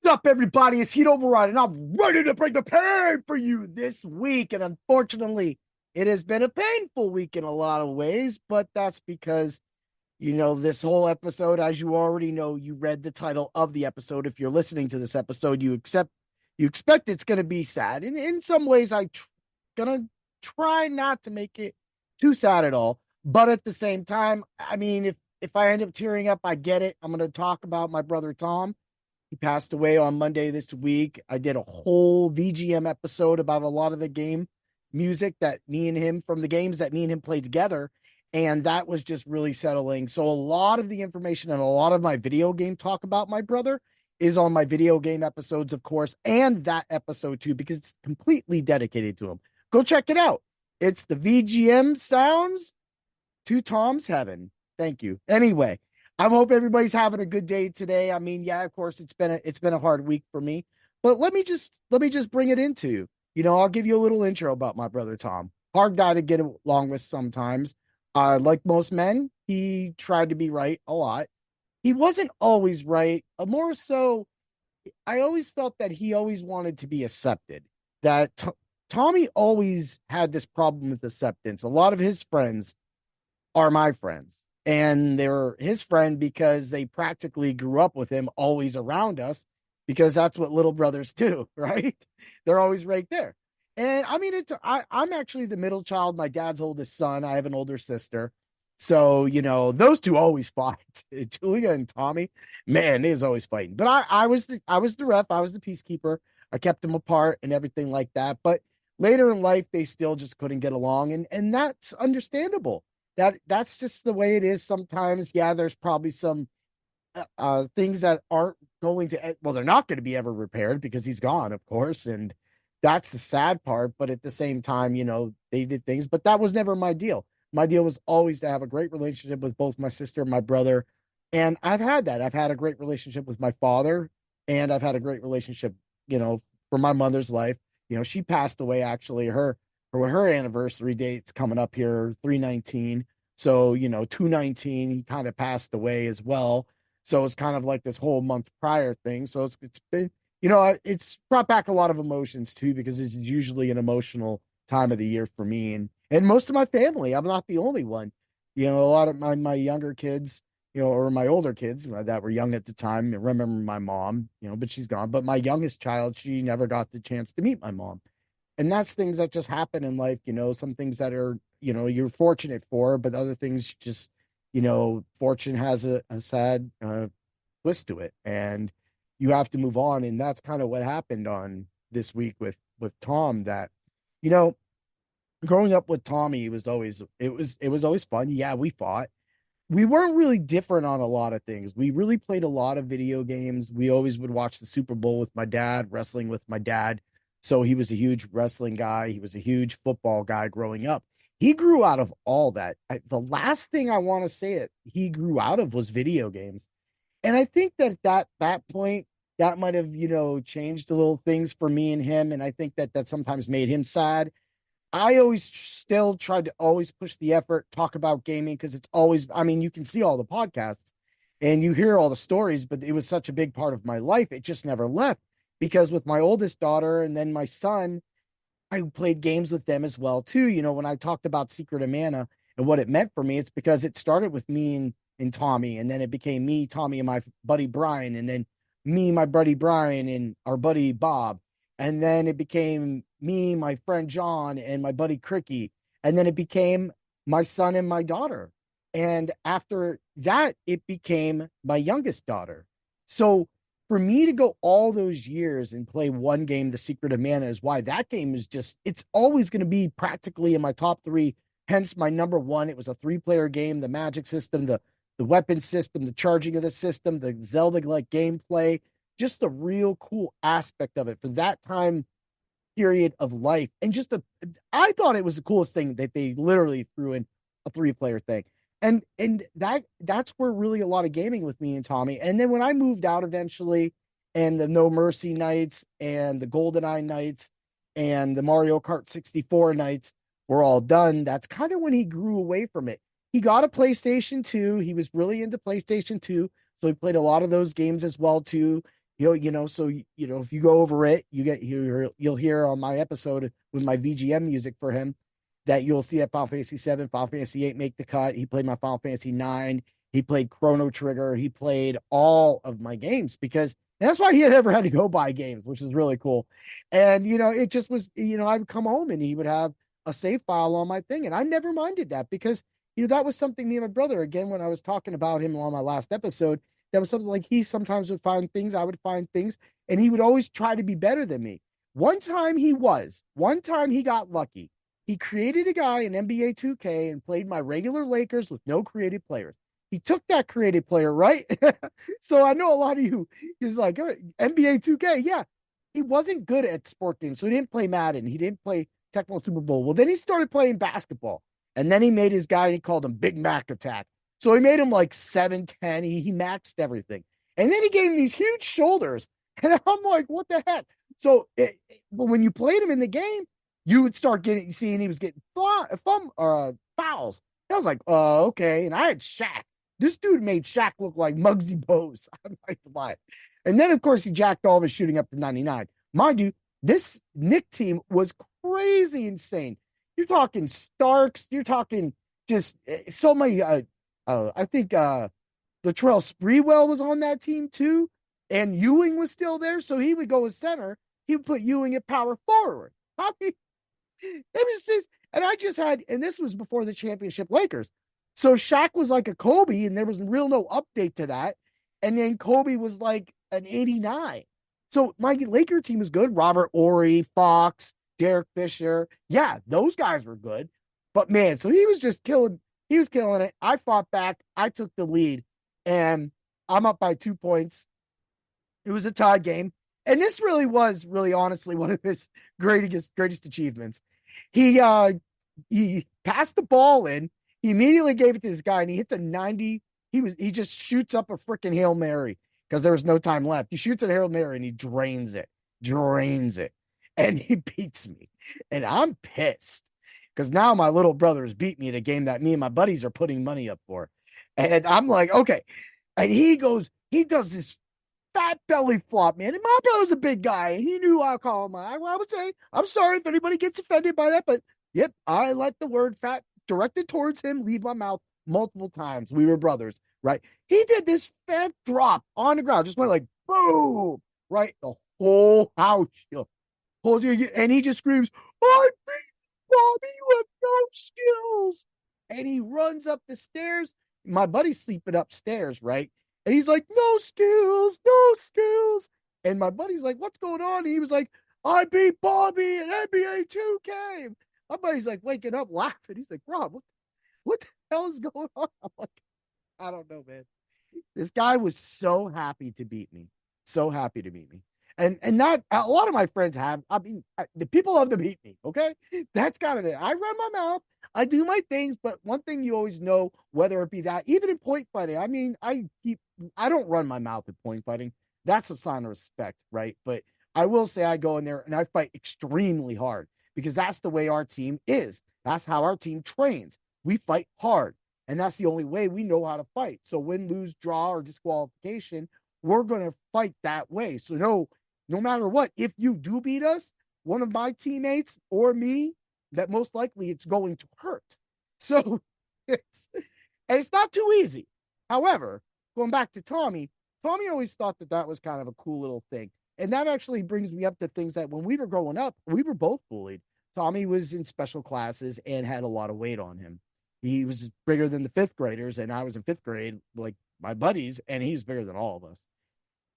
Up, everybody? It's Heat Override, and I'm ready to bring the pain for you this week. And unfortunately, it has been a painful week in a lot of ways, but that's because, this whole episode, as you already know, you read the title of the episode. If you're listening to this episode, you expect it's going to be sad. And in some ways, gonna try not to make it too sad at all. But at the same time, I mean, if I end up tearing up, I get it. I'm going to talk about my brother Tom. He passed away on Monday this week. I did a whole VGM episode about a lot of the game music that me and him from the games that me and him played together. And that was just really settling. So a lot of the information and a lot of my video game talk about my brother is on my video game episodes, of course, and that episode too, because it's completely dedicated to him. Go check it out. It's the VGM sounds to Tom's heaven. Thank you. Anyway, I hope everybody's having a good day today. I mean, yeah, of course it's been a hard week for me, but let me just bring it into, I'll give you a little intro about my brother Tom. Hard guy to get along with sometimes. Like most men, he tried to be right a lot. He wasn't always right. More so, I always felt that he always wanted to be accepted. That Tommy always had this problem with acceptance. A lot of his friends are my friends. And they're his friend because they practically grew up with him always around us because that's what little brothers do, right? They're always right there. And I mean, I'm actually the middle child, my dad's oldest son. I have an older sister. So, those two always fought. Julia and Tommy, man, they was always fighting. But I was the ref, I was the peacekeeper. I kept them apart and everything like that. But later in life, they still just couldn't get along. And that's understandable. That's just the way it is sometimes. Yeah, there's probably some things that aren't going to, well, they're not going to be ever repaired because he's gone, of course, and that's the sad part. But at the same time, they did things, but that was never my deal. My deal was always to have a great relationship with both my sister and my brother, and I've had that. I've had a great relationship with my father, and I've had a great relationship, for my mother's life. She passed away actually. Her anniversary date's coming up here, 3/19. So, 2/19, he kind of passed away as well. So it's kind of like this whole month prior thing. So it's been, it's brought back a lot of emotions too, because it's usually an emotional time of the year for me and most of my family. I'm not the only one. A lot of my younger kids, or my older kids that were young at the time, I remember my mom, but she's gone. But my youngest child, she never got the chance to meet my mom. And that's things that just happen in life, some things that are, you're fortunate for, but other things just, fortune has a sad twist to it and you have to move on. And that's kind of what happened on this week with Tom that, you know, growing up with Tommy, it was always fun. Yeah, we fought. We weren't really different on a lot of things. We really played a lot of video games. We always would watch the Super Bowl with my dad, wrestling with my dad. So he was a huge wrestling guy. He was a huge football guy growing up. He grew out of all that. The last thing I want to say it he grew out of was video games. And I think that point that might have, changed a little things for me and him. And I think that sometimes made him sad. I always still tried to always push the effort, talk about gaming because it's always, I mean, you can see all the podcasts and you hear all the stories, but it was such a big part of my life. It just never left because with my oldest daughter and then my son, I played games with them as well too. When I talked about Secret of Mana and what it meant for me, it's because it started with me and Tommy, and then it became me, Tommy, and my buddy Brian, and then me, my buddy Brian, and our buddy Bob. And then it became me, my friend John, and my buddy Cricky. And then it became my son and my daughter. And after that, it became my youngest daughter. So for me to go all those years and play one game, The Secret of Mana, is why that game is just, it's always going to be practically in my top three. Hence my number one. It was a 3-player game, the magic system, the weapon system, the charging of the system, the Zelda-like gameplay, just the real cool aspect of it for that time period of life. And I thought it was the coolest thing that they literally threw in a 3-player thing. And that's where really a lot of gaming with me and Tommy. And then when I moved out eventually, and the No Mercy nights and the GoldenEye nights and the Mario Kart 64 nights were all done, that's kind of when he grew away from it. He got a PlayStation 2. He was really into PlayStation 2. So he played a lot of those games as well, too. So if you go over it, you'll hear on my episode with my VGM music for him that you'll see that Final Fantasy 7, Final Fantasy 8 make the cut. He played my Final Fantasy 9. He played Chrono Trigger. He played all of my games because that's why he had never had to go buy games, which is really cool. And it just was, I would come home and he would have a save file on my thing, and I never minded that because that was something me and my brother, again, when I was talking about him on my last episode, that was something like he sometimes would find things, I would find things, and he would always try to be better than me. One time he got lucky. He created a guy in NBA 2K and played my regular Lakers with no creative players. He took that creative player, right? So I know a lot of you is like NBA 2K. Yeah, he wasn't good at sport games, so he didn't play Madden. He didn't play Tecmo Super Bowl. Well, then he started playing basketball, and then he made his guy. And he called him Big Mac Attack. So he made him like 7'10". He maxed everything, and then he gave him these huge shoulders, and I'm like, what the heck? So, but when you played him in the game, you would start seeing he was getting fouls. I was like, okay. And I had Shaq. This dude made Shaq look like Muggsy Bogues. I'm like, why? And then, of course, he jacked all of his shooting up to 99. Mind you, this Nick team was crazy insane. You're talking Starks. You're talking just so many. I think Latrell Sprewell was on that team too. And Ewing was still there. So he would go as center. He would put Ewing at power forward. I mean, it was this, and I just had, and this was before the championship Lakers. So Shaq was like a Kobe, and there was no update to that. And then Kobe was like an 89. So my Laker team was good. Robert Ory, Fox, Derek Fisher. Yeah, those guys were good. But man, so he was just killing, he was killing it. I fought back. I took the lead, and I'm up by 2 points. It was a tie game. And this really was really honestly one of his greatest achievements. He passed the ball in. He immediately gave it to this guy, and he hits a 90. He just shoots up a freaking Hail Mary because there was no time left. He shoots a Hail Mary and he drains it, and he beats me. And I'm pissed because now my little brother has beat me at a game that me and my buddies are putting money up for. And I'm like, okay. And he does this fat belly flop, man. And my brother's a big guy, and he knew I call him. I would say, I'm sorry if anybody gets offended by that, but yep, I let the word fat directed towards him leave my mouth multiple times. We were brothers, right? He did this fat drop on the ground, just went like boom, right? The whole house, and he just screams, "I beat Bobby, you have no skills!" And he runs up the stairs. My buddy's sleeping upstairs, right? And he's like, "No skills, no skills." And my buddy's like, "What's going on?" And he was like, "I beat Bobby in NBA 2K." My buddy's like waking up laughing. He's like, "Rob, what the hell is going on?" I'm like, I don't know, man. This guy was so happy to beat me. So happy to beat me. And not a lot of my friends have. I mean, the people love to beat me. Okay, that's kind of it. I run my mouth. I do my things, but one thing you always know, whether it be that, even in point fighting. I mean, I don't run my mouth at point fighting. That's a sign of respect, right? But I will say I go in there and I fight extremely hard because that's the way our team is. That's how our team trains. We fight hard, and that's the only way we know how to fight. So win, lose, draw, or disqualification, we're going to fight that way. So no matter what, if you do beat us, one of my teammates or me, that most likely it's going to hurt. So it's not too easy. However, going back to Tommy always thought that was kind of a cool little thing. And that actually brings me up to things that when we were growing up, we were both bullied. Tommy was in special classes and had a lot of weight on him. He was bigger than the fifth graders, and I was in fifth grade, like my buddies, and he was bigger than all of us.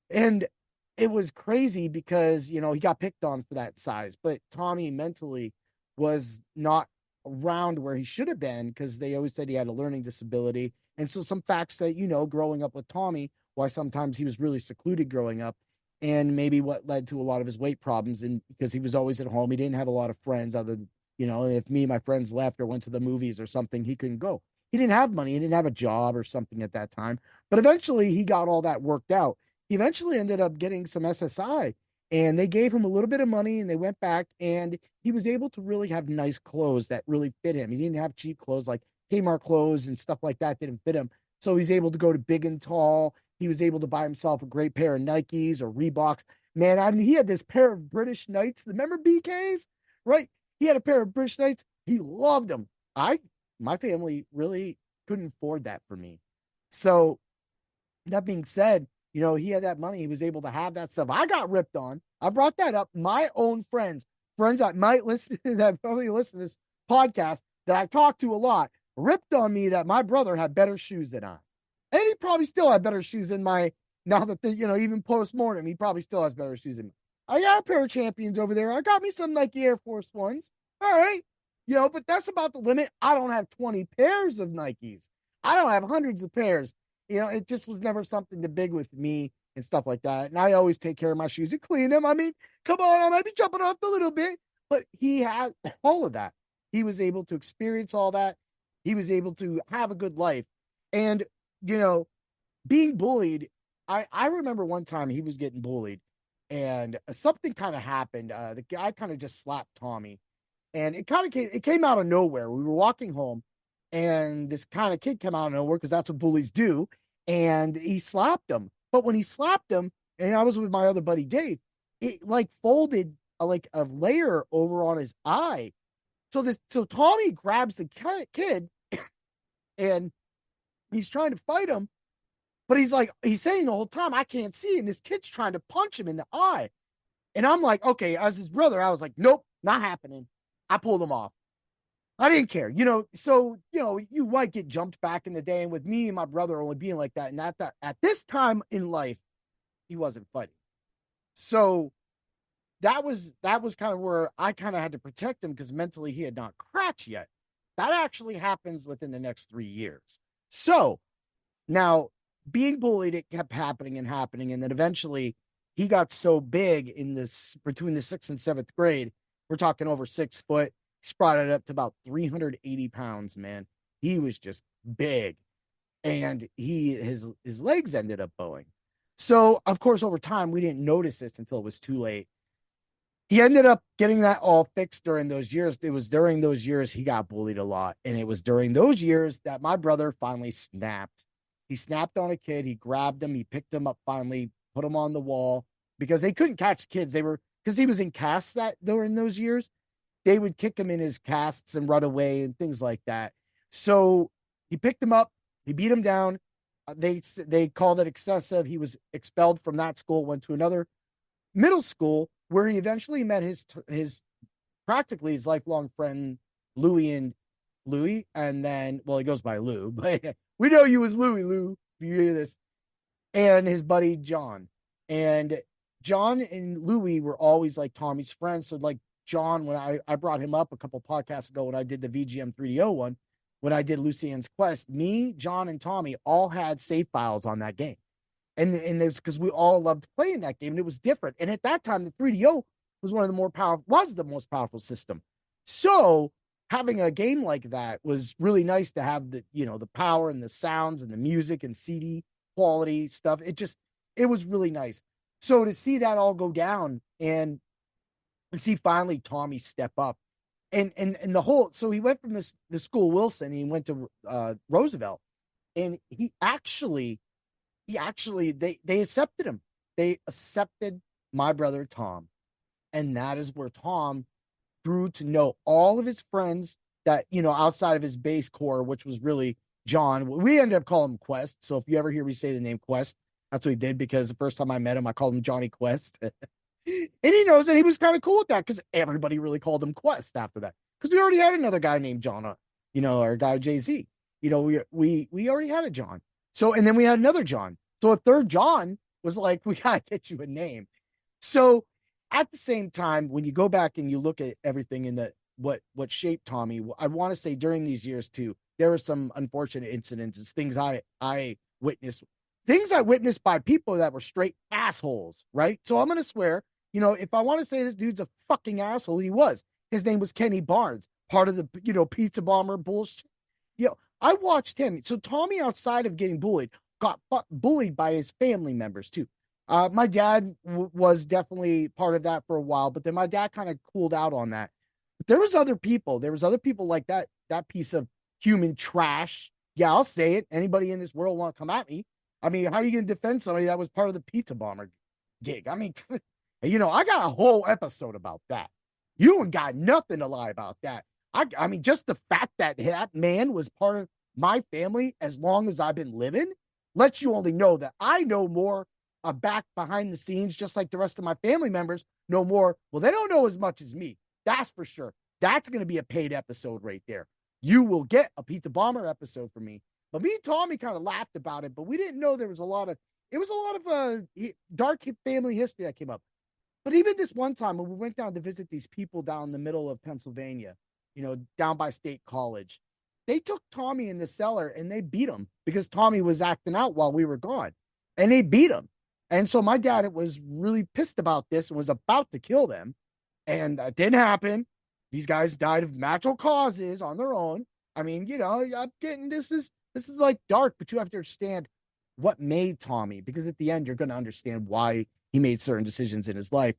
And it was crazy because, he got picked on for that size, but Tommy mentally was not around where he should have been because they always said he had a learning disability. And so some facts that, growing up with Tommy, why sometimes he was really secluded growing up, and maybe what led to a lot of his weight problems. And because he was always at home, he didn't have a lot of friends other than, if me and my friends left or went to the movies or something, he couldn't go. He didn't have money. He didn't have a job or something at that time. But eventually he got all that worked out. He eventually ended up getting some SSI, and they gave him a little bit of money, and they went back, and he was able to really have nice clothes that really fit him. He didn't have cheap clothes like Kmart clothes and stuff like that didn't fit him. So he's able to go to Big and Tall. he was able to buy himself a great pair of Nikes or Reeboks. Man, I mean, he had this pair of British Knights. Remember BKs? Right? He had a pair of British Knights. He loved them. My family really couldn't afford that for me. So that being said, he had that money. He was able to have that stuff. I got ripped on. I brought that up. My own friends that might listen, that probably listen to this podcast that I talk to a lot, ripped on me that my brother had better shoes than I. And he probably still had better shoes than now that even post mortem, he probably still has better shoes than me. I got a pair of champions over there. I got me some Nike Air Force Ones. All right. But that's about the limit. I don't have 20 pairs of Nikes. I don't have hundreds of pairs. It just was never something too big with me and stuff like that. And I always take care of my shoes and clean them. I mean, come on, I might be jumping off a little bit, but he had all of that. He was able to experience all that. He was able to have a good life. And, being bullied, I remember one time he was getting bullied and something kind of happened. The guy kind of just slapped Tommy and it came out of nowhere. We were walking home and this kind of kid came out of nowhere because that's what bullies do. And he slapped him. But when he slapped him, and I was with my other buddy Dave, it like folded like a layer over on his eye. So Tommy grabs the kid and he's trying to fight him, but he's saying the whole time, I can't see. And this kid's trying to punch him in the eye. And I'm like, okay, as his brother, I was like, nope, not happening. I pulled him off. I didn't care, so, you might get jumped back in the day. And with me and my brother only being like that, and at this time in life, he wasn't fighting. So that was kind of where I kind of had to protect him because mentally he had not cracked yet. That actually happens within the next 3 years. So now being bullied, it kept happening and happening. And then eventually he got so big between the sixth and seventh grade, we're talking over 6 foot. Sprouted up to about 380 pounds, man. He was just big. And his legs ended up bowing. So, of course, over time, we didn't notice this until it was too late. He ended up getting that all fixed during those years. It was during those years he got bullied a lot. And it was during those years that my brother finally snapped. He snapped on a kid. He grabbed him. He picked him up finally, put him on the wall because they couldn't catch kids. Because he was in casts that during those years. They would kick him in his casts and run away and things like that. So he picked him up. He beat him down. They called it excessive. He was expelled from that school, went to another middle school where he eventually met his practically his lifelong friend, Louie. And then, well, he goes by Lou, but we know you as Lou, if you hear this, and his buddy, John. And John and Louie were always like Tommy's friends. So like, John, when I brought him up a couple podcasts ago when I did the VGM 3DO one, when I did Lucien's Quest, me, John, and Tommy all had save files on that game. And it's because we all loved playing that game and it was different. And at that time, the 3DO was the most powerful system. So having a game like that was really nice to have the power and the sounds and the music and CD quality stuff. It was really nice. So to see that all go down and see finally Tommy step up and the whole, so he went from the school Wilson and he went to Roosevelt and they accepted him. They accepted my brother Tom. And that is where Tom grew to know all of his friends that, outside of his base core, which was really John. We ended up calling him Quest. So if you ever hear me say the name Quest, that's what he did because the first time I met him, I called him Johnny Quest. And he knows that he was kind of cool with that because everybody really called him Quest after that. Because we already had another guy named John, our guy Jay-Z. We already had a John. So, and then we had another John. So a third John was like, we got to get you a name. So at the same time, when you go back and you look at everything in what shaped Tommy, I want to say during these years too, there were some unfortunate incidents, things I witnessed, by people that were straight assholes, right? So I'm going to swear, if I want to say this dude's a fucking asshole, he was. His name was Kenny Barnes, part of the, pizza bomber bullshit. I watched him. So Tommy, outside of getting bullied, got bullied by his family members too. My dad was definitely part of that for a while, but then my dad kind of cooled out on that. But there was other people like that piece of human trash. Yeah, I'll say it. Anybody in this world want to come at me? I mean, how are you going to defend somebody that was part of the pizza bomber gig? I mean, I got a whole episode about that. You ain't got nothing to lie about that. I mean, just the fact that that man was part of my family as long as I've been living lets you only know that I know more back behind the scenes, just like the rest of my family members know more. Well, they don't know as much as me. That's for sure. That's going to be a paid episode right there. You will get a Pizza Bomber episode from me. But me and Tommy kind of laughed about it, but we didn't know there was a lot of, it was a lot of dark family history that came up. But even this one time when we went down to visit these people down in the middle of Pennsylvania, down by State College, they took Tommy in the cellar and they beat him because Tommy was acting out while we were gone. And they beat him. And so my dad was really pissed about this and was about to kill them. And that didn't happen. These guys died of natural causes on their own. I mean, I'm getting this is like dark, but you have to understand what made Tommy, because at the end you're going to understand why he made certain decisions in his life.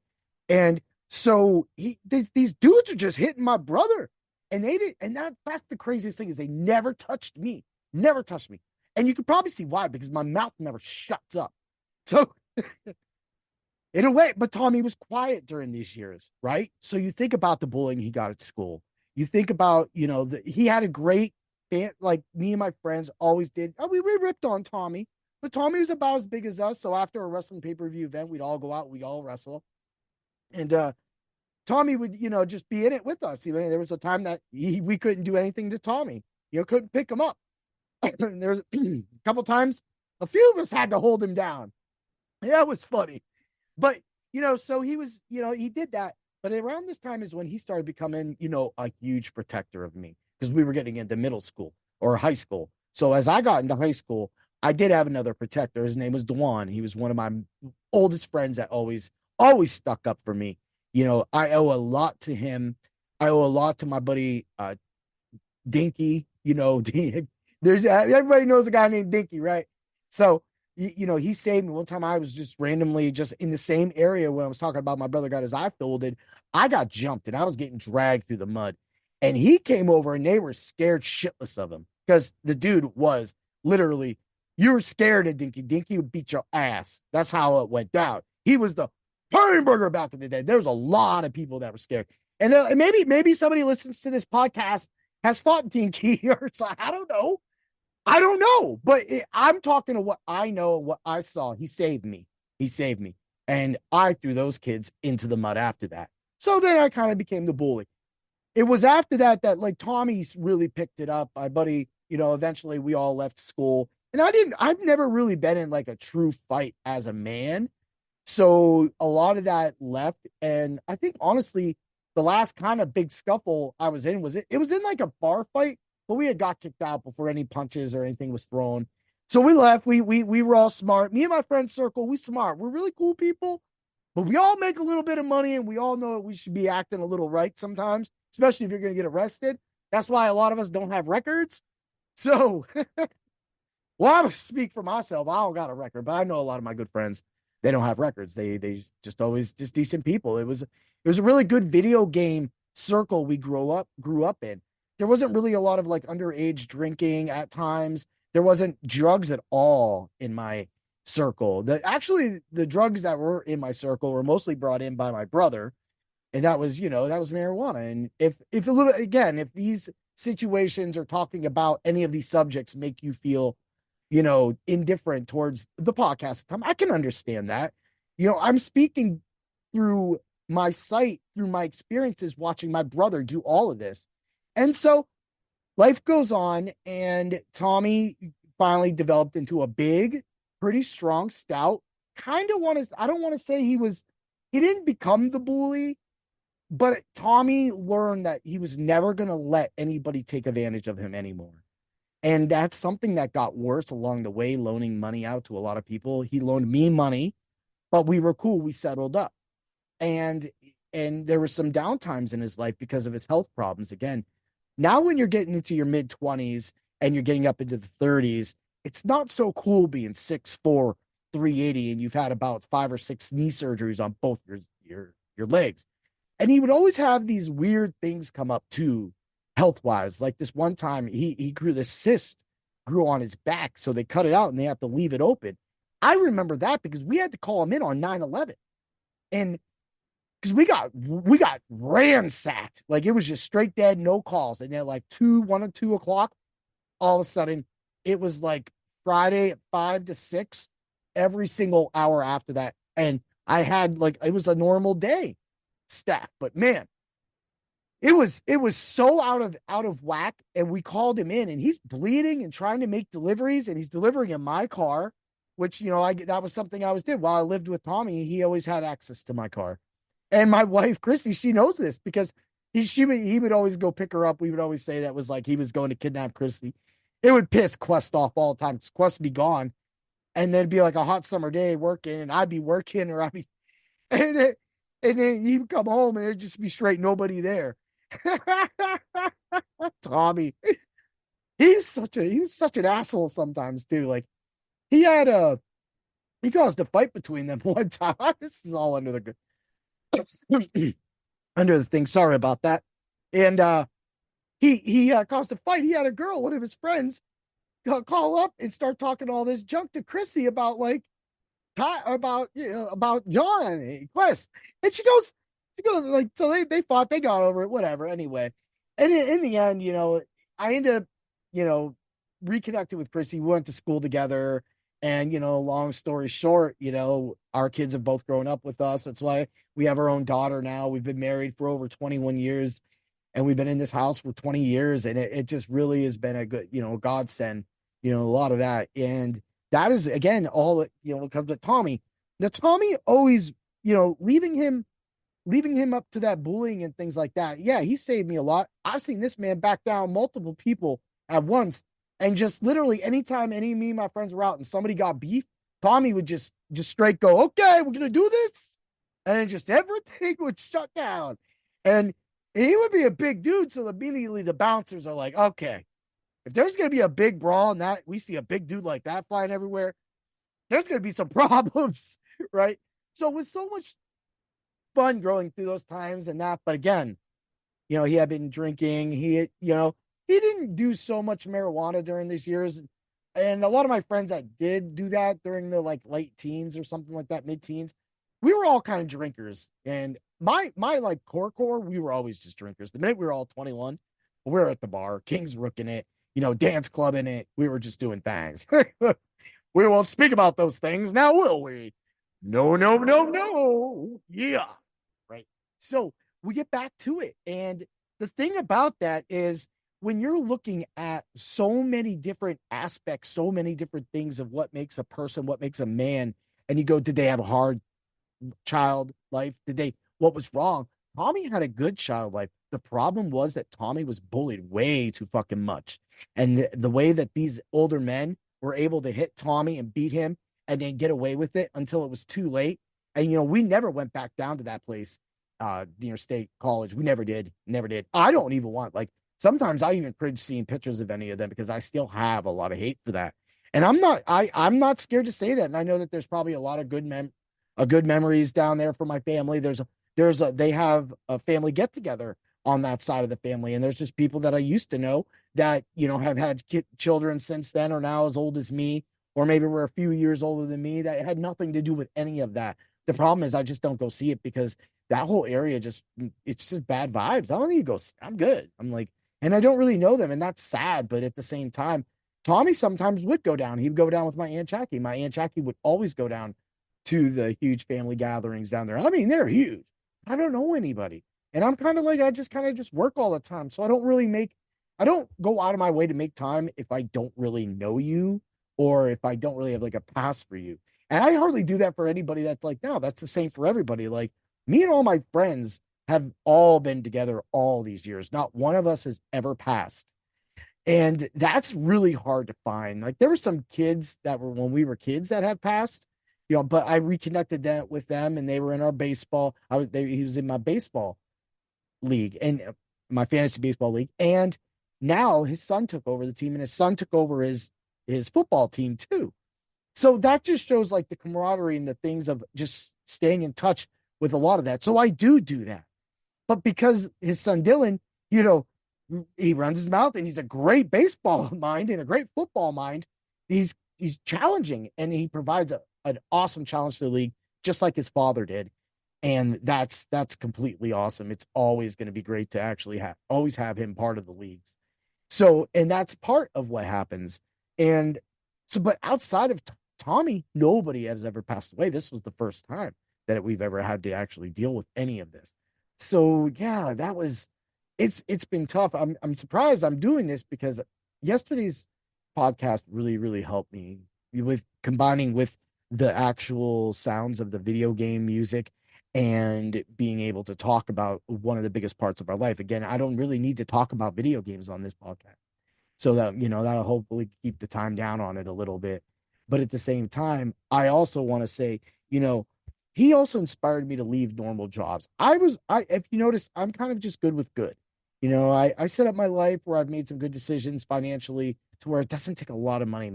And so these dudes are just hitting my brother. And they did, and that's the craziest thing is they never touched me. Never touched me. And you could probably see why, because my mouth never shuts up. So in a way, but Tommy was quiet during these years, right? So you think about the bullying he got at school. You think about, he had a great fan, like me and my friends always did. We ripped on Tommy, but Tommy was about as big as us. So after a wrestling pay-per-view event, we'd all go out, we'd all wrestle. And Tommy would, just be in it with us. There was a time that we couldn't do anything to Tommy. Couldn't pick him up. There's a couple times, a few of us had to hold him down. Yeah, it was funny. But, so he was, he did that. But around this time is when he started becoming, a huge protector of me because we were getting into middle school or high school. So as I got into high school, I did have another protector. His name was Dwan. He was one of my oldest friends that always stuck up for me. I owe a lot to him. I owe a lot to my buddy, Dinky. There's everybody knows a guy named Dinky, right? So, he saved me. One time I was just randomly just in the same area when I was talking about my brother got his eye folded. I got jumped and I was getting dragged through the mud. And he came over and they were scared shitless of him because the dude was literally, you were scared of Dinky. Dinky would beat your ass. That's how it went down. He was the pain burger back in the day. There was a lot of people that were scared. And maybe somebody listens to this podcast has fought Dinky or something. I don't know, but I'm talking to what I know, what I saw. He saved me. And I threw those kids into the mud after that. So then I kind of became the bully. It was after that like Tommy really picked it up. My buddy, eventually we all left school. And I've never really been in like a true fight as a man. So a lot of that left. And I think honestly, the last kind of big scuffle I was in it was in like a bar fight. But we had got kicked out before any punches or anything was thrown. So we left. We were all smart. Me and my friend circle, we smart. We're really cool people, but we all make a little bit of money and we all know we should be acting a little right sometimes, especially if you're going to get arrested. That's why a lot of us don't have records. So, well, I would speak for myself. I don't got a record, but I know a lot of my good friends, they don't have records. They just always just decent people. It was a really good video game circle we grew up in. There wasn't really a lot of like underage drinking at times. There wasn't drugs at all in my circle. Actually, the drugs that were in my circle were mostly brought in by my brother. And that was marijuana. And if these situations are talking about any of these subjects make you feel, indifferent towards the podcast, I can understand that. I'm speaking through my sight, through my experiences watching my brother do all of this. And so life goes on, and Tommy finally developed into a big, pretty strong, stout, I don't want to say he didn't become the bully, but Tommy learned that he was never going to let anybody take advantage of him anymore. And that's something that got worse along the way, loaning money out to a lot of people. He loaned me money, but we were cool. We settled up. And there were some downtimes in his life because of his health problems. Again, now when you're getting into your mid-20s and you're getting up into the 30s, it's not so cool being 6'4", 380, and you've had about 5 or 6 knee surgeries on both your legs. And he would always have these weird things come up too, health-wise. Like this one time, he grew this cyst grew on his back. So they cut it out and they have to leave it open. I remember that because we had to call him in on 9/11, and because we got ransacked. Like it was just straight dead, no calls. And at like 1 or 2 o'clock, all of a sudden it was like Friday at 5 to 6, every single hour after that. And I had like it was a normal day staff, but man, it was so out of whack. And we called him in and he's bleeding and trying to make deliveries, and he's delivering in my car, which I that was something I was did while I lived with Tommy. He always had access to my car. And my wife, Chrissy, she knows this because he would always go pick her up. We would always say that was like he was going to kidnap Chrissy. It would piss Quest off all the time. Quest would be gone. And then it'd be like a hot summer day working, and I'd be working, or I'd be, and then, and then he'd come home and there'd just be straight nobody there. Tommy, he was such an asshole sometimes too. Like he caused a fight between them one time. This is all under the thing. Sorry about that. And he caused a fight. He had a girl, one of his friends, call up and start talking all this junk to Chrissy about like about John and Quest. And she goes like, so they fought, they got over it, whatever. Anyway, and in the end, I ended up, you know, reconnected with Chrissy. We went to school together. And, long story short, our kids have both grown up with us. That's why we have our own daughter now. We've been married for over 21 years, and we've been in this house for 20 years. And it just really has been a good, godsend, a lot of that. And that is, again, all that, because of Tommy. The Tommy always, leaving him up to that bullying and things like that. Yeah, he saved me a lot. I've seen this man back down multiple people at once. And just literally anytime me and my friends were out and somebody got beef, Tommy would just straight go, okay, we're gonna do this. And then just everything would shut down. And he would be a big dude. So immediately the bouncers are like, okay, if there's gonna be a big brawl and that we see a big dude like that flying everywhere, there's gonna be some problems, right? So it was so much fun growing through those times and that. But again, he had been drinking. He didn't do so much marijuana during these years. And a lot of my friends that did do that during the like late teens or something like that, mid-teens, we were all kind of drinkers. And my like core, we were always just drinkers. The minute we were all 21, we were at the bar, King's Rook in it, dance club in it. We were just doing things. We won't speak about those things now, will we? No, no, no, no. Yeah. Right. So we get back to it. And the thing about that is when you're looking at so many different aspects, so many different things of what makes a person, what makes a man, and you go, did they have a hard child life? What was wrong? Tommy had a good child life. The problem was that Tommy was bullied way too fucking much. And the way that these older men were able to hit Tommy and beat him and then get away with it until it was too late. And, we never went back down to that place, near State College. We never did. Never did. I don't even want, like, sometimes I even cringe seeing pictures of any of them because I still have a lot of hate for that. And I'm not scared to say that. And I know that there's probably a lot of good memories down there for my family. They have a family get together on that side of the family. And there's just people that I used to know that, have had children since then or now as old as me, or maybe were a few years older than me that had nothing to do with any of that. The problem is I just don't go see it because that whole area it's just bad vibes. I don't need to go. I'm good. I'm like, and I don't really know them. And that's sad. But at the same time, Tommy sometimes would go down. He'd go down with my Aunt Jackie. My Aunt Jackie would always go down to the huge family gatherings down there. I mean, they're huge. I don't know anybody. And I'm kind of like, I just kind of just work all the time. So I don't go out of my way to make time if I don't really know you or if I don't really have like a pass for you. And I hardly do that for anybody that's like, no, that's the same for everybody. Like me and all my friends have all been together all these years. Not one of us has ever passed. And that's really hard to find. Like there were some kids that were when we were kids that have passed, but I reconnected that with them and they were in our baseball. He was in my baseball league and my fantasy baseball league. And now his son took over the team and his son took over his football team too. So that just shows like the camaraderie and the things of just staying in touch with a lot of that. So I do that. But because his son Dylan, he runs his mouth, and he's a great baseball mind and a great football mind. He's challenging, and he provides an awesome challenge to the league, just like his father did. And that's completely awesome. It's always going to be great to actually always have him part of the leagues. So, and that's part of what happens. And so, but outside of Tommy, nobody has ever passed away. This was the first time that we've ever had to actually deal with any of this. So, yeah, that was it's been tough. I'm surprised I'm doing this because yesterday's podcast really helped me with combining with the actual sounds of the video game music and being able to talk about one of the biggest parts of our life. Again, I don't really need to talk about video games on this podcast. So that, that'll hopefully keep the time down on it a little bit. But at the same time, I also want to say, he also inspired me to leave normal jobs. If you notice, I'm kind of just good with good. I set up my life where I've made some good decisions financially to where it doesn't take a lot of money.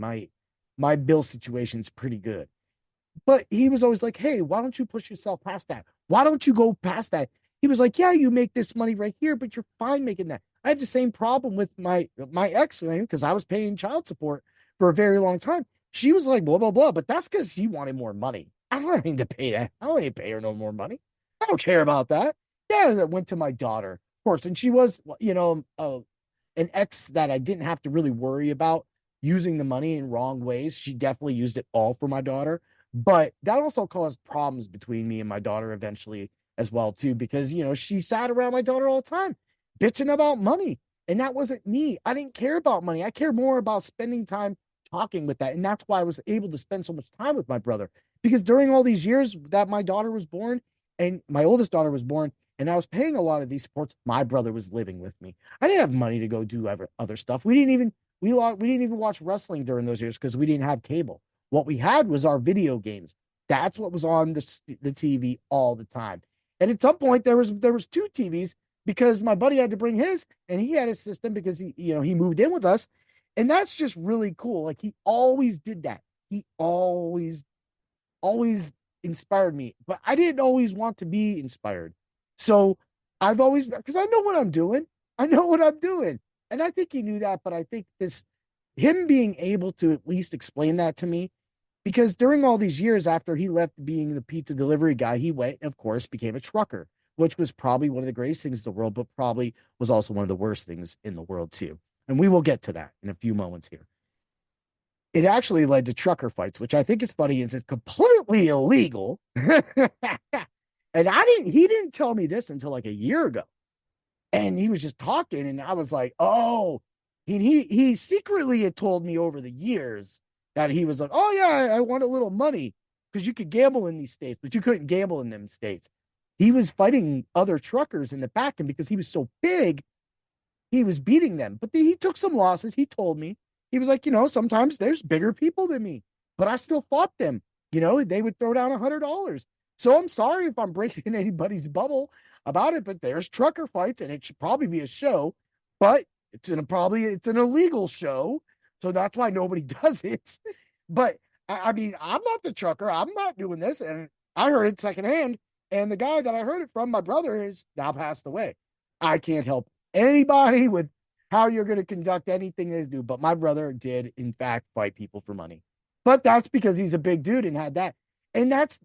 My bill situation's pretty good. But he was always like, hey, why don't you push yourself past that? Why don't you go past that? He was like, yeah, you make this money right here, but you're fine making that. I have the same problem with my ex because I was paying child support for a very long time. She was like, blah, blah, blah. But that's because he wanted more money. I don't need to pay that. I don't need to pay her no more money. I don't care about that. Yeah, that went to my daughter, of course. And she was, an ex that I didn't have to really worry about using the money in wrong ways. She definitely used it all for my daughter. But that also caused problems between me and my daughter eventually as well, too, because, she sat around my daughter all the time, bitching about money. And that wasn't me. I didn't care about money. I care more about spending time talking with that. And that's why I was able to spend so much time with my brother. Because during all these years that my daughter was born and my oldest daughter was born, and I was paying a lot of these supports, my brother was living with me. I didn't have money to go do other stuff. We didn't even watch wrestling during those years because we didn't have cable. What we had was our video games. That's what was on the TV all the time. And at some point there was two TVs because my buddy had to bring his and he had his system because he moved in with us. And that's just really cool. Like he always did that. He always inspired me, but I didn't always want to be inspired. So I've always, because I know what I'm doing. I know what I'm doing. And I think he knew that, but I think him being able to at least explain that to me, because during all these years after he left being the pizza delivery guy, he went, of course, became a trucker, which was probably one of the greatest things in the world, but probably was also one of the worst things in the world, too. And we will get to that in a few moments here. It actually led to trucker fights, which I think is funny, is it's completely illegal. And he didn't tell me this until like a year ago. And he was just talking, and I was like, oh, he secretly had told me over the years that he was like, oh yeah, I want a little money because you could gamble in these states, but you couldn't gamble in them states. He was fighting other truckers in the back, and because he was so big, he was beating them. But he took some losses. He told me, he was like, sometimes there's bigger people than me, but I still fought them. They would throw down $100. So I'm sorry if I'm breaking anybody's bubble about it, but there's trucker fights, and it should probably be a show, but it's an illegal show, so that's why nobody does it. But I mean, I'm not the trucker. I'm not doing this, and I heard it secondhand. And the guy that I heard it from, my brother, is now passed away. I can't help anybody with how you're going to conduct anything they do, but my brother did, in fact, fight people for money. But that's because he's a big dude and had that. And that's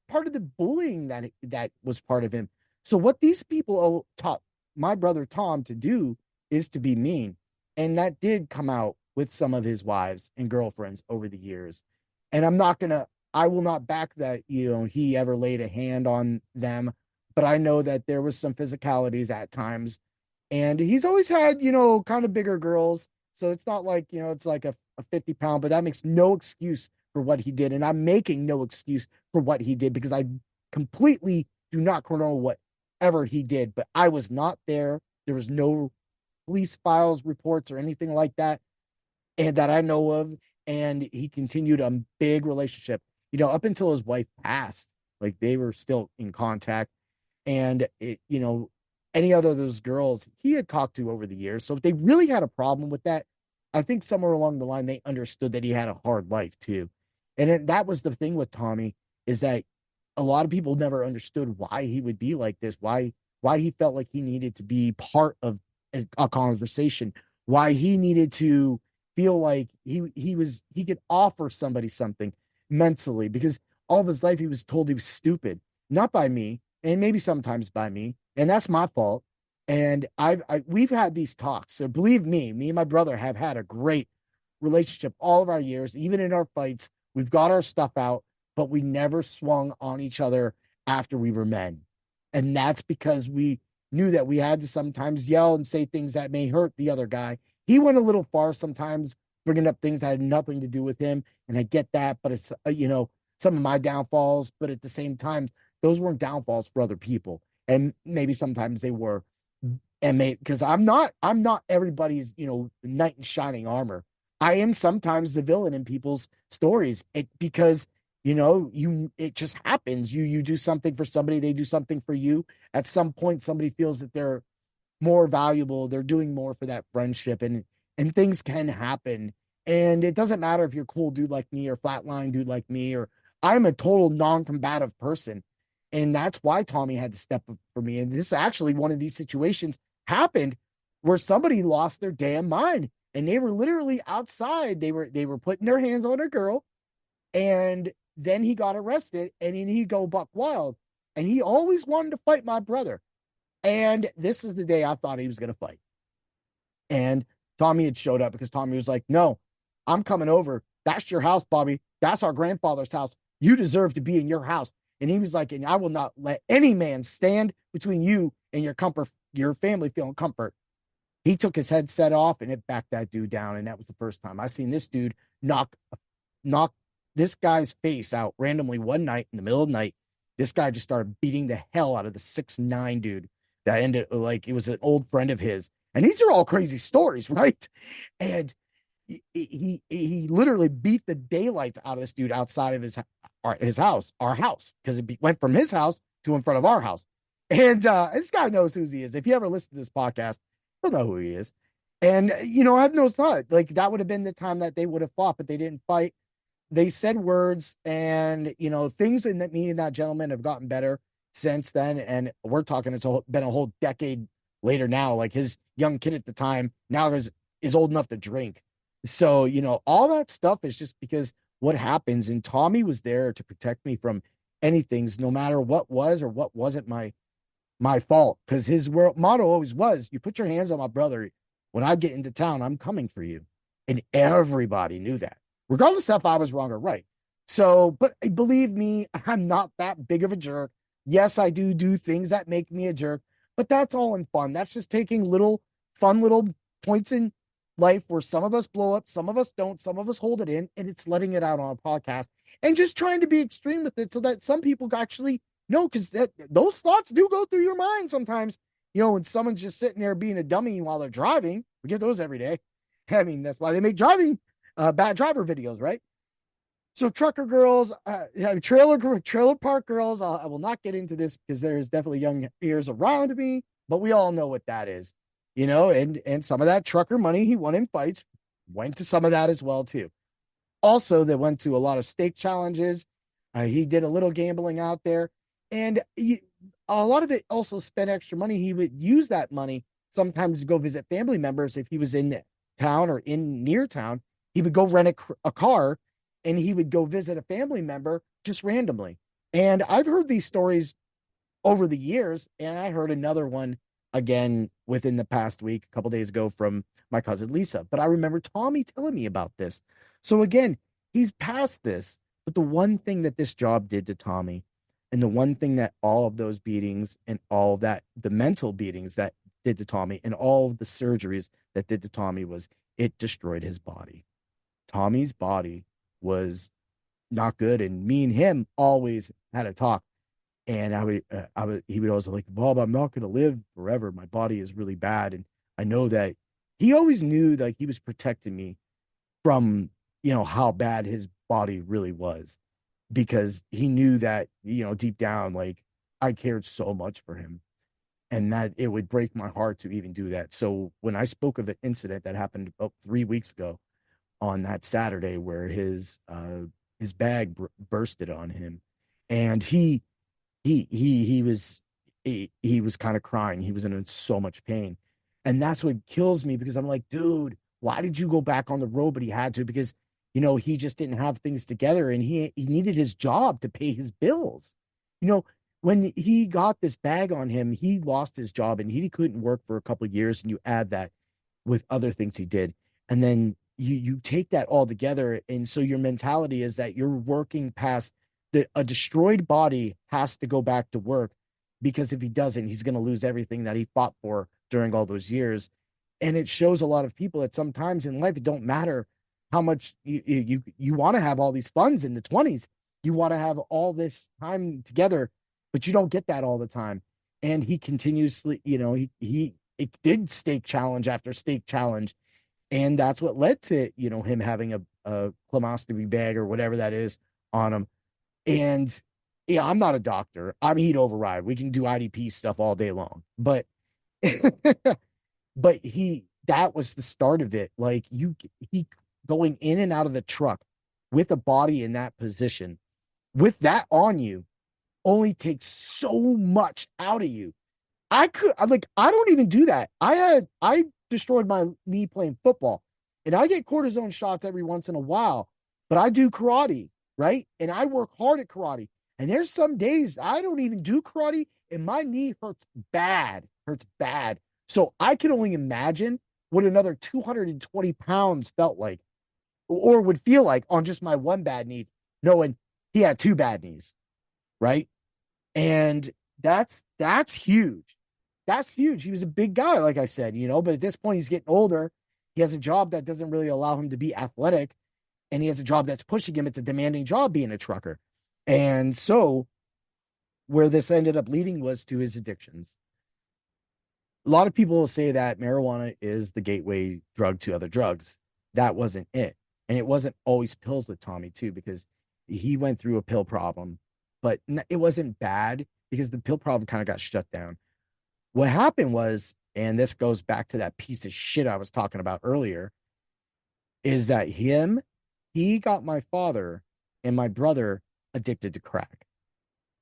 part of the bullying that was part of him. So what these people taught my brother Tom to do is to be mean. And that did come out with some of his wives and girlfriends over the years. And I will not back that, he ever laid a hand on them. But I know that there was some physicalities at times. And he's always had, kind of bigger girls. So it's not like, it's like a 50-pound, but that makes no excuse for what he did. And I'm making no excuse for what he did because I completely do not condone whatever he did. But I was not there. There was no police files, reports, or anything like that, and that I know of. And he continued a big relationship, up until his wife passed. Like they were still in contact. And any other of those girls he had talked to over the years. So if they really had a problem with that, I think somewhere along the line they understood that he had a hard life too. And that was the thing with Tommy, is that a lot of people never understood why he would be like this, why he felt like he needed to be part of a conversation, why he needed to feel like he could offer somebody something mentally, because all of his life he was told he was stupid, not by me, and maybe sometimes by me, and that's my fault. And we've had these talks. So believe me and my brother have had a great relationship all of our years, even in our fights. We've got our stuff out, but we never swung on each other after we were men. And that's because we knew that we had to sometimes yell and say things that may hurt the other guy. He went a little far sometimes, bringing up things that had nothing to do with him. And I get that, but it's, some of my downfalls. But at the same time, those weren't downfalls for other people. And maybe sometimes they were. And because I'm not everybody's, knight in shining armor. I am sometimes the villain in people's stories, because it just happens. You do something for somebody, they do something for you. At some point, somebody feels that they're more valuable, they're doing more for that friendship, and things can happen. And it doesn't matter if you're a cool dude like me or flatline dude like me, or I'm a total non-combative person. And that's why Tommy had to step up for me. And this actually, one of these situations happened where somebody lost their damn mind, and they were literally outside. They were putting their hands on a girl, and then he got arrested, and then he go buck wild. And he always wanted to fight my brother. And this is the day I thought he was going to fight. And Tommy had showed up because Tommy was like, "No, I'm coming over. That's your house, Bobby. That's our grandfather's house. You deserve to be in your house." And he was like, "And I will not let any man stand between you and your comfort, your family feeling comfort." He took his headset off and it backed that dude down. And that was the first time I seen this dude knock this guy's face out randomly one night in the middle of the night. This guy just started beating the hell out of the 6'9" dude that ended like it was an old friend of his. And these are all crazy stories, right? And he literally beat the daylights out of this dude outside of his house, our house, because it went from his house to in front of our house. And this guy knows who he is. If you ever listen to this podcast, he'll know who he is. And I have no thought like that would have been the time that they would have fought, but they didn't fight. They said words, and things in that me and that gentleman have gotten better since then. And we're talking, been a whole decade later now. Like his young kid at the time now is old enough to drink. So, all that stuff is just because what happens. And Tommy was there to protect me from anything, no matter what was or what wasn't my fault. Because his motto always was, "You put your hands on my brother. When I get into town, I'm coming for you." And everybody knew that, regardless if I was wrong or right. So, but believe me, I'm not that big of a jerk. Yes, I do things that make me a jerk, but that's all in fun. That's just taking fun little points in life where some of us blow up, some of us don't, some of us hold it in, and it's letting it out on a podcast and just trying to be extreme with it so that some people actually know, because those thoughts do go through your mind sometimes. When someone's just sitting there being a dummy while they're driving, we get those every day. I mean, that's why they make driving bad driver videos, right? So trucker girls, trailer park girls. I will not get into this because there's definitely young ears around me, but we all know what that is, and some of that trucker money he won in fights went to some of that as well too. Also, that went to a lot of stake challenges. He did a little gambling out there, and a lot of it also spent extra money. He would use that money sometimes to go visit family members if he was in the town or in near town. He would go rent a car, and he would go visit a family member just randomly. And I've heard these stories over the years, and I heard another one again within the past week, a couple days ago, from my cousin Lisa. But I remember Tommy telling me about this. So again, he's past this. But the one thing that this job did to Tommy, and the one thing that all of those beatings and all of that, the mental beatings that did to Tommy, and all of the surgeries that did to Tommy, was it destroyed his body. Tommy's body was not good, and me and him always had a talk. And he would always like, "Bob, I'm not going to live forever. My body is really bad." And I know that he always knew that he was protecting me from, how bad his body really was, because he knew that, deep down, like I cared so much for him, and that it would break my heart to even do that. So when I spoke of an incident that happened about 3 weeks ago on that Saturday, where his bag bursted on him, and he was kind of crying. He was in so much pain. And that's what kills me because I'm like, dude, why did you go back on the road? But he had to because, he just didn't have things together and he needed his job to pay his bills. You know, when he got this bag on him, he lost his job and he couldn't work for a couple of years. And you add that with other things he did. And then you take that all together. And so your mentality is that you're working past that a destroyed body has to go back to work because if he doesn't, he's going to lose everything that he fought for during all those years. And it shows a lot of people that sometimes in life it don't matter how much you want to have all these funds in the 20s. You want to have all this time together, but you don't get that all the time. And he continuously, he it did stake challenge after stake challenge. And that's what led to, him having a colonoscopy bag or whatever that is on him. And yeah, I'm not a doctor. I'm heat override. We can do IDP stuff all day long. But but that was the start of it. Like he going in and out of the truck with a body in that position, with that on you, only takes so much out of you. I don't even do that. I destroyed my knee playing football and I get cortisone shots every once in a while, but I do karate, right? And I work hard at karate. And there's some days I don't even do karate and my knee hurts bad. So I can only imagine what another 220 pounds felt like or would feel like on just my one bad knee, knowing he had two bad knees, right? And that's huge. That's huge. He was a big guy, like I said, but at this point he's getting older. He has a job that doesn't really allow him to be athletic, and he has a job that's pushing him. It's a demanding job being a trucker. And so where this ended up leading was to his addictions. A lot of people will say that marijuana is the gateway drug to other drugs. That wasn't it. And it wasn't always pills with Tommy, too, because he went through a pill problem, but it wasn't bad because the pill problem kind of got shut down. What happened was, and this goes back to that piece of shit I was talking about earlier, is that he got my father and my brother addicted to crack.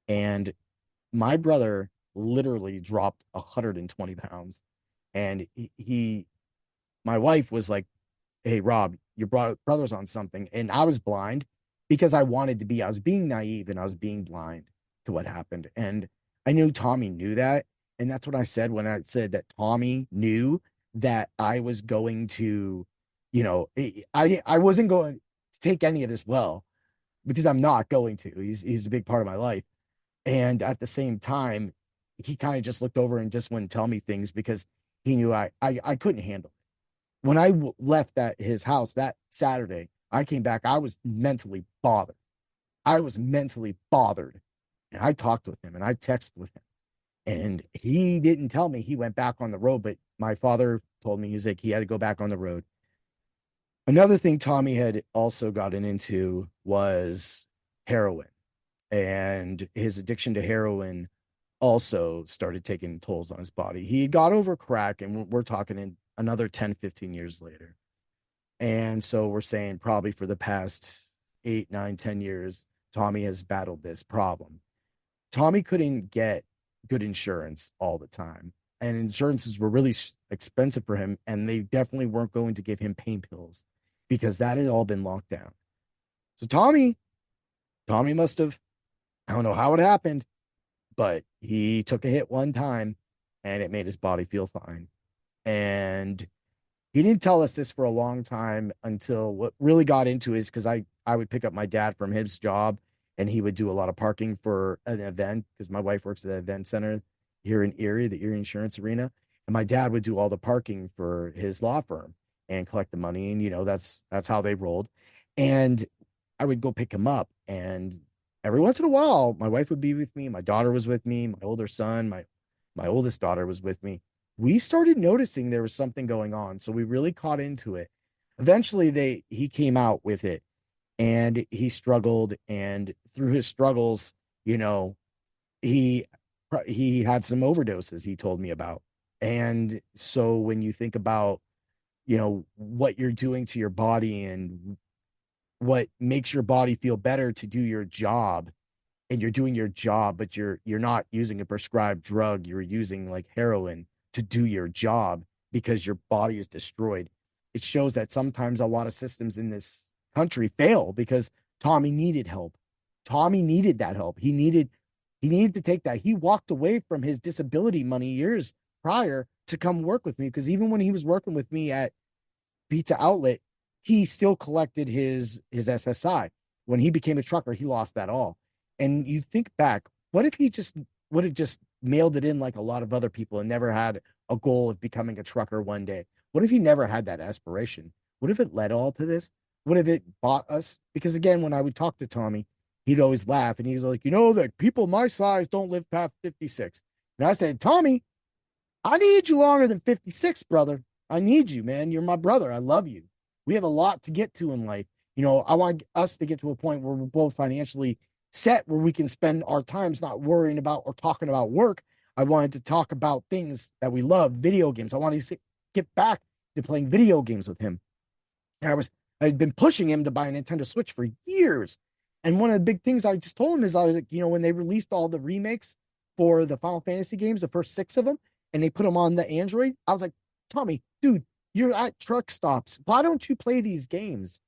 And my brother literally dropped 120 pounds. And my wife was like, hey, Rob, your brother's on something. And I was blind because I was being naive and I was being blind to what happened. And I knew Tommy knew that. And that's what I said when I said that Tommy knew that I was going to, I wasn't going to take any of this well because I'm not going to. He's a big part of my life. And at the same time, he kind of just looked over and just wouldn't tell me things because he knew I couldn't handle it. When left his house that Saturday, I came back. I was mentally bothered. I was mentally bothered. And I talked with him and I texted with him. And he didn't tell me he went back on the road, but my father told me he's like he had to go back on the road. Another thing Tommy had also gotten into was heroin, and his addiction to heroin also started taking tolls on his body. He got over crack, and we're talking in another 10, 15 years later. And so we're saying probably for the past 8, 9, 10 years, Tommy has battled this problem. Tommy couldn't get good insurance all the time. And insurances were really expensive for him. And they definitely weren't going to give him pain pills because that had all been locked down. So Tommy must have, I don't know how it happened, but he took a hit one time and it made his body feel fine. And he didn't tell us this for a long time until what really got into is because I would pick up my dad from his job and he would do a lot of parking for an event because my wife works at the event center here in Erie, the Erie Insurance Arena. And my dad would do all the parking for his law firm and collect the money. And, that's how they rolled. And I would go pick him up. And every once in a while, my wife would be with me. My daughter was with me. My older son, my oldest daughter was with me. We started noticing there was something going on. So we really caught into it. Eventually he came out with it and he struggled, and through his struggles, he he had some overdoses he told me about. And so when you think about, what you're doing to your body and what makes your body feel better to do your job, and you're doing your job, but you're not using a prescribed drug, you're using like heroin to do your job, because your body is destroyed. It shows that sometimes a lot of systems in this country fail because Tommy needed help. Tommy needed that help. He needed to take that. He walked away from his disability money years prior to come work with me because even when he was working with me at Pizza Outlet, he still collected his SSI. When he became a trucker, he lost that all. And you think back, what if he just would have just mailed it in like a lot of other people and never had a goal of becoming a trucker one day? What if he never had that aspiration? What if it led all to this? What if it bought us? Because again, when I would talk to Tommy, he'd always laugh and he's like, that people my size don't live past 56. And I said, Tommy, I need you longer than 56, brother. I need you, man. You're my brother. I love you. We have a lot to get to in life. I want us to get to a point where we're both financially set, where we can spend our times not worrying about or talking about work. I wanted to talk about things that we love, video games. I wanted to get back to playing video games with him. And I'd been pushing him to buy a Nintendo Switch for years. And one of the big things I just told him is I was like, when they released all the remakes for the Final Fantasy games, the first 6 of them, and they put them on the Android, I was like, Tommy, dude, you're at truck stops. Why don't you play these games?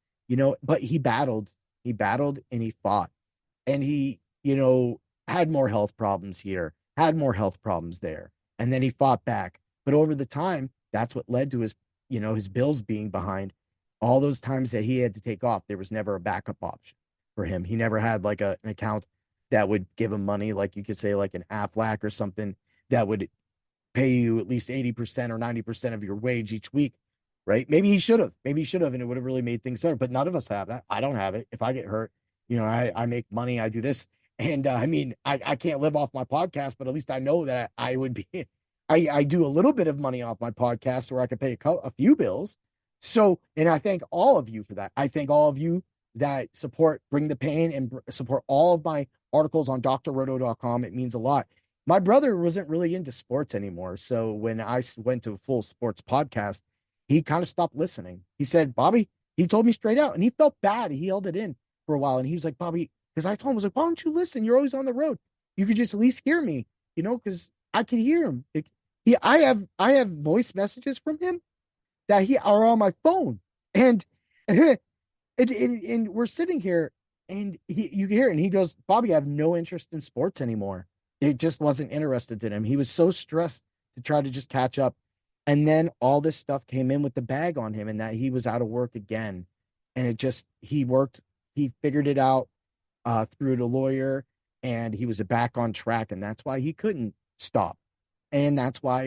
But he battled and he fought. And he, had more health problems here, had more health problems there. And then he fought back. But over the time, that's what led to his bills being behind. All those times that he had to take off, there was never a backup option for him. He never had like an account that would give him money, like you could say, like an Aflac or something that would pay you at least 80% or 90% of your wage each week, right? Maybe he should have. And it would have really made things better. But none of us have that. I don't have it. If I get hurt, I make money, I do this. And I mean, I can't live off my podcast, but at least I know that I would be, I do a little bit of money off my podcast where I could pay a few bills. So, and I thank all of you for that. I thank all of you that support Bring the Pain and support all of my articles on drroto.com. It means a lot. My brother wasn't really into sports anymore. So when I went to a full sports podcast, he kind of stopped listening. He said, Bobby, he told me straight out and he felt bad. He held it in for a while. And he was like, Bobby, because I told him, I was like, why don't you listen? You're always on the road. You could just at least hear me, because I could hear him. I have voice messages from him that he are on my phone. And and we're sitting here and you can hear it, and he goes, Bobby, I have no interest in sports anymore. It just wasn't interested in him. He was so stressed to try to just catch up. And then all this stuff came in with the bag on him and that he was out of work again. And he figured it out through the lawyer and he was back on track. And that's why he couldn't stop. And that's why,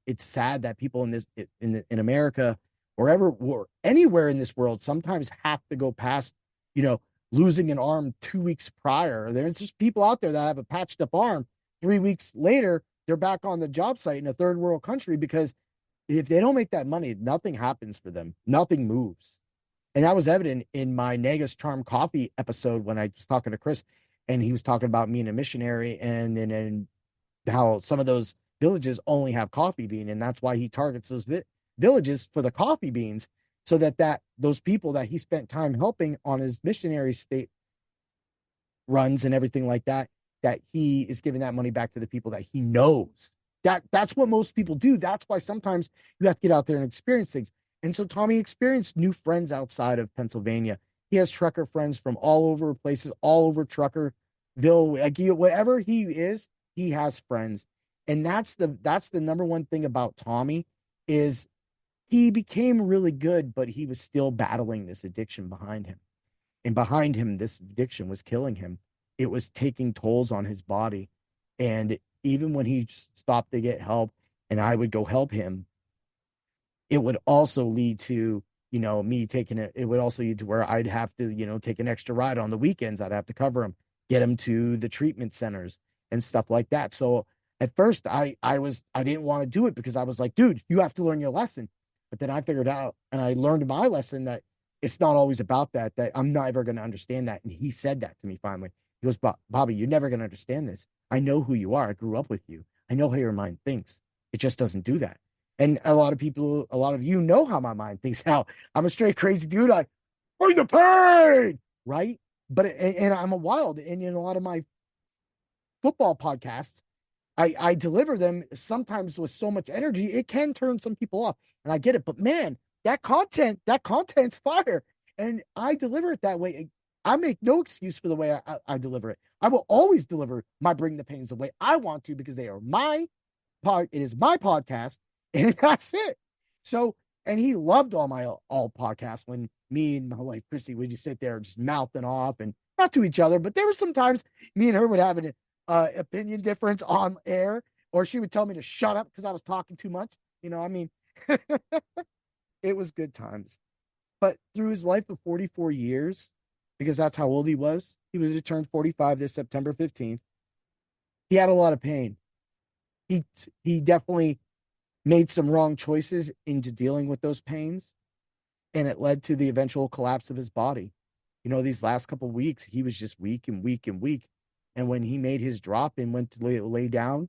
it's sad that people in America, wherever or anywhere in this world, sometimes have to go past, losing an arm 2 weeks prior. There's just people out there that have a patched up arm. 3 weeks later, they're back on the job site in a third world country because if they don't make that money, nothing happens for them. Nothing moves. And that was evident in my Negus Charm Coffee episode when I was talking to Chris and he was talking about me and a missionary and how some of those villages only have coffee bean. And that's why he targets those villages for the coffee beans so that those people that he spent time helping on his missionary state runs and everything like that he is giving that money back to the people that he knows. That's what most people do. That's why sometimes you have to get out there and experience things. And so Tommy experienced new friends outside of Pennsylvania. He has trucker friends from all over places, all over Truckerville. Like wherever he is, he has friends. And that's the number one thing about Tommy is he became really good, but he was still battling this addiction behind him. And behind him, this addiction was killing him. It was taking tolls on his body. And even when he stopped to get help and I would go help him, it would also lead to, me taking it. It would also lead to where I'd have to, take an extra ride on the weekends. I'd have to cover him, get him to the treatment centers and stuff like that. So at first I didn't want to do it because I was like, dude, you have to learn your lesson. But then I figured out and I learned my lesson that it's not always about that I'm never going to understand that. And he said that to me finally. He goes, Bobby, you're never going to understand this. I know who you are. I grew up with you. I know how your mind thinks. It just doesn't do that. And a lot of you know how my mind thinks now. I'm a straight crazy dude. I bring the pain, right? But and I'm a wild. And in a lot of my football podcasts, I deliver them sometimes with so much energy, it can turn some people off. And I get it, but man, that content's fire. And I deliver it that way. I make no excuse for the way I deliver it. I will always deliver my Bring the Pains the way I want to because they are my pod. It is my podcast, and that's it. So, and he loved all podcasts when me and my wife Chrissy would just sit there just mouthing off and not to each other, but there were some times me and her would have an opinion difference on air, or she would tell me to shut up because I was talking too much. I mean, it was good times. But through his life of 44 years, because that's how old he was to turn 45 this September 15th. He had a lot of pain. He definitely made some wrong choices into dealing with those pains, and it led to the eventual collapse of his body. These last couple of weeks, he was just weak and weak and weak. And when he made his drop and went to lay down,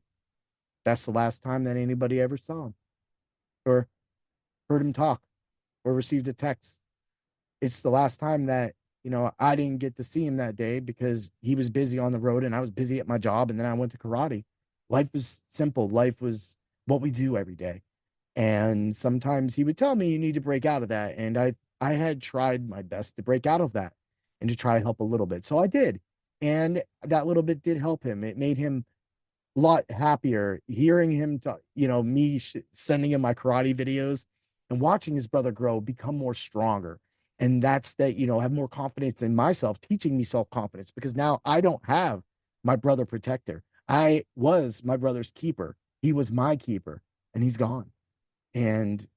that's the last time that anybody ever saw him or heard him talk or received a text. It's the last time that, I didn't get to see him that day because he was busy on the road and I was busy at my job. And then I went to karate. Life was simple. Life was what we do every day. And sometimes he would tell me you need to break out of that. And I had tried my best to break out of that and to try to help a little bit. So I did. And that little bit did help him. It made him a lot happier hearing him talk, me sending him my karate videos and watching his brother grow, become more stronger. And that's that, have more confidence in myself, teaching me self-confidence because now I don't have my brother protector. I was my brother's keeper. He was my keeper and he's gone. And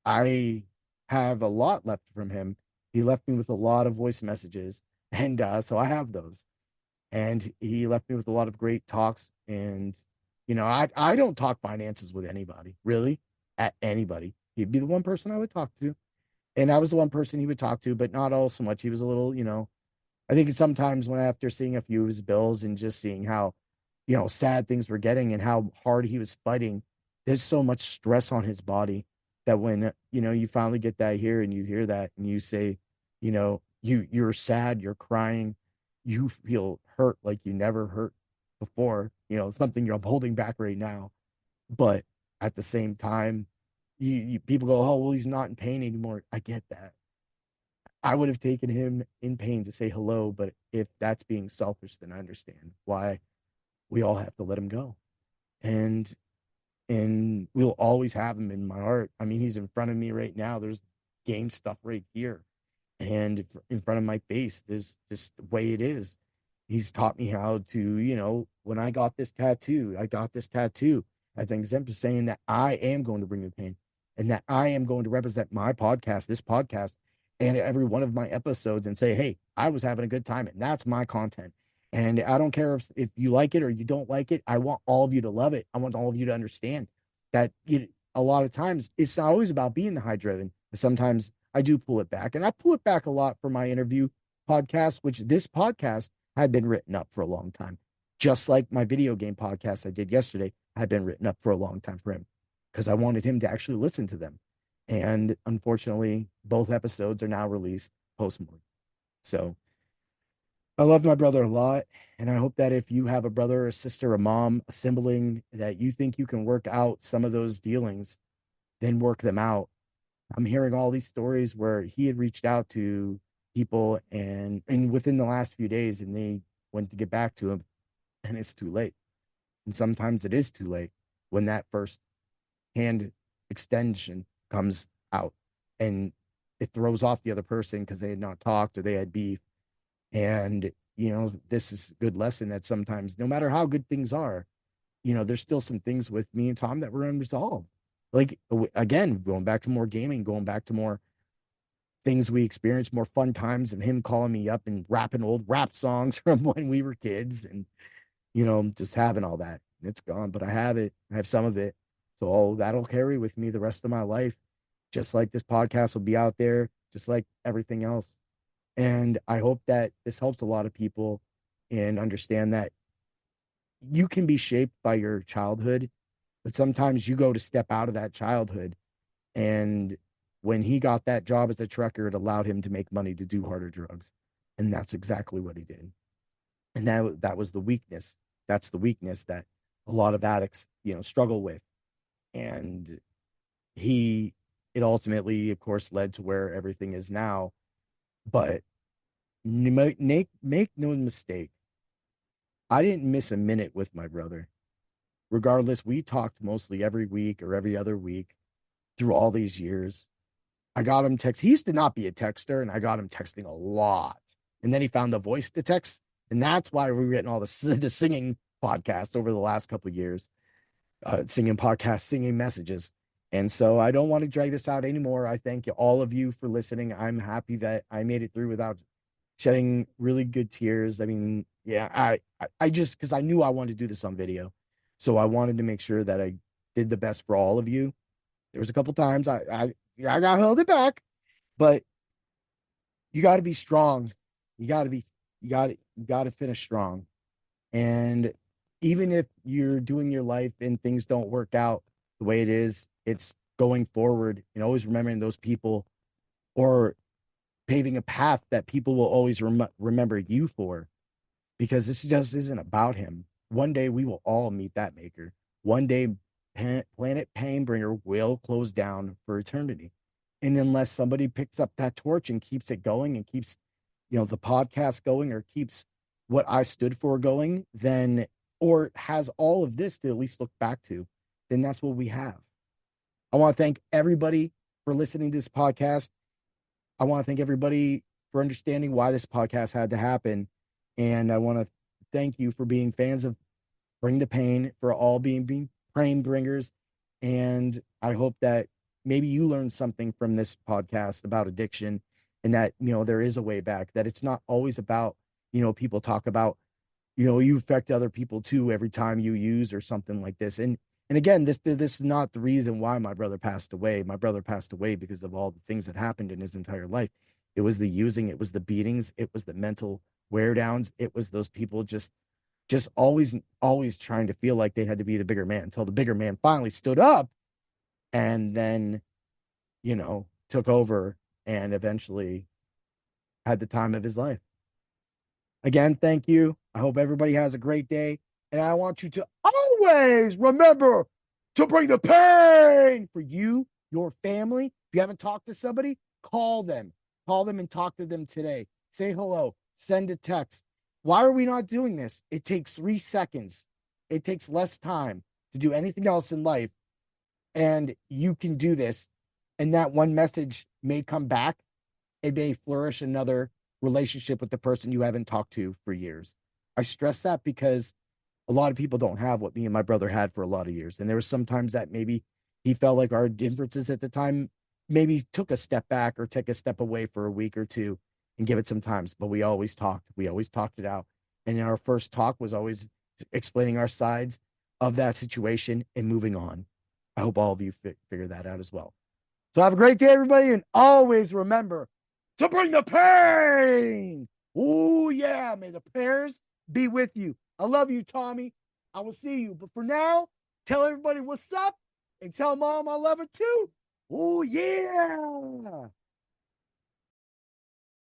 I have a lot left from him. He left me with a lot of voice messages. And so I have those. And he left me with a lot of great talks. And, I don't talk finances with anybody, really, at anybody. He'd be the one person I would talk to. And I was the one person he would talk to, but not all so much. He was a little, I think sometimes when after seeing a few of his bills and just seeing how, sad things were getting and how hard he was fighting, there's so much stress on his body that when, you finally get that here and you hear that and you say, you're sad, you're crying, you feel hurt like you never hurt before, something you're holding back right now. But at the same time, people go, oh, well, he's not in pain anymore. I get that. I would have taken him in pain to say hello, but if that's being selfish, then I understand why we all have to let him go. And we'll always have him in my heart. I mean, he's in front of me right now. There's game stuff right here. And in front of my face, there's just the way it is. He's taught me how to, when I got this tattoo as an example saying that I am going to bring the pain and that I am going to represent my podcast, this podcast, and every one of my episodes and say, hey, I was having a good time and that's my content. And I don't care if you like it or you don't like it. I want all of you to love it. I want all of you to understand that a lot of times it's not always about being the high driven. Sometimes I do pull it back, and I pull it back a lot for my interview podcast, which this podcast had been written up for a long time. Just like my video game podcast I did yesterday had been written up for a long time for him because I wanted him to actually listen to them. And unfortunately, both episodes are now released post-mortem. So I love my brother a lot. And I hope that if you have a brother, a sister, a mom, a sibling, that you think you can work out some of those dealings, then work them out. I'm hearing all these stories where he had reached out to people and within the last few days and they went to get back to him and it's too late. And sometimes it is too late when that first hand extension comes out and it throws off the other person because they had not talked or they had beef. And, this is a good lesson that sometimes no matter how good things are, there's still some things with me and Tom that were unresolved. Like, again, going back to more gaming, going back to more things we experienced, more fun times of him calling me up and rapping old rap songs from when we were kids and, just having all that. It's gone, but I have it. I have some of it. So that'll carry with me the rest of my life, just like this podcast will be out there, just like everything else. And I hope that this helps a lot of people and understand that you can be shaped by your childhood, but sometimes you go to step out of that childhood. And when he got that job as a trucker, it allowed him to make money to do harder drugs. And that's exactly what he did. And that was the weakness. That's the weakness that a lot of addicts, struggle with. And he, it ultimately, of course, led to where everything is now. But make no mistake, I didn't miss a minute with my brother. Regardless, we talked mostly every week or every other week through all these years. I got him text. He used to not be a texter, and I got him texting a lot. And then he found the voice to text, and that's why we're getting all the singing podcast over the last couple of years, singing podcasts, singing messages. And so I don't want to drag this out anymore. I thank all of you for listening. I'm happy that I made it through without shedding really good tears. I mean, yeah, I just because I knew I wanted to do this on video, so I wanted to make sure that I did the best for all of you. There was a couple times I got held it back, but you got to be strong. You got to be you got to finish strong. And even if you're doing your life and things don't work out the way it is, it's going forward and always remembering those people, or paving a path that people will always remember you for, because this just isn't about him. One day we will all meet that maker. One day Planet Painbringer will close down for eternity. And unless somebody picks up that torch and keeps it going and keeps, the podcast going, or keeps what I stood for going, then, or has all of this to at least look back to, then that's what we have. I want to thank everybody for listening to this podcast. I want to thank everybody for understanding why this podcast had to happen. And I want to thank you for being fans of Bring the Pain, for all being pain bringers. And I hope that maybe you learned something from this podcast about addiction, and that, there is a way back, that it's not always about, people talk about, you affect other people too every time you use or something like this. And again, this is not the reason why my brother passed away. My brother passed away because of all the things that happened in his entire life. It was the using, it was the beatings, it was the mental wear downs, it was those people just always trying to feel like they had to be the bigger man, until the bigger man finally stood up and then, took over and eventually had the time of his life. Again, thank you. I hope everybody has a great day. And I want you to always remember to bring the pain for you, your family. If you haven't talked to somebody, call them. Call them and talk to them today. Say hello. Send a text. Why are we not doing this? It takes 3 seconds. It takes less time to do anything else in life. And you can do this. And that one message may come back. It may flourish another relationship with the person you haven't talked to for years. I stress that because a lot of people don't have what me and my brother had for a lot of years. And there was sometimes that maybe he felt like our differences at the time maybe took a step back or take a step away for a week or two and give it some times. But we always talked. We always talked it out. And our first talk was always explaining our sides of that situation and moving on. I hope all of you figure that out as well. So have a great day, everybody. And always remember to bring the pain. Oh, yeah. May the prayers be with you. I love you, Tommy. I will see you. But for now, tell everybody what's up and tell mom I love her too. Oh, yeah.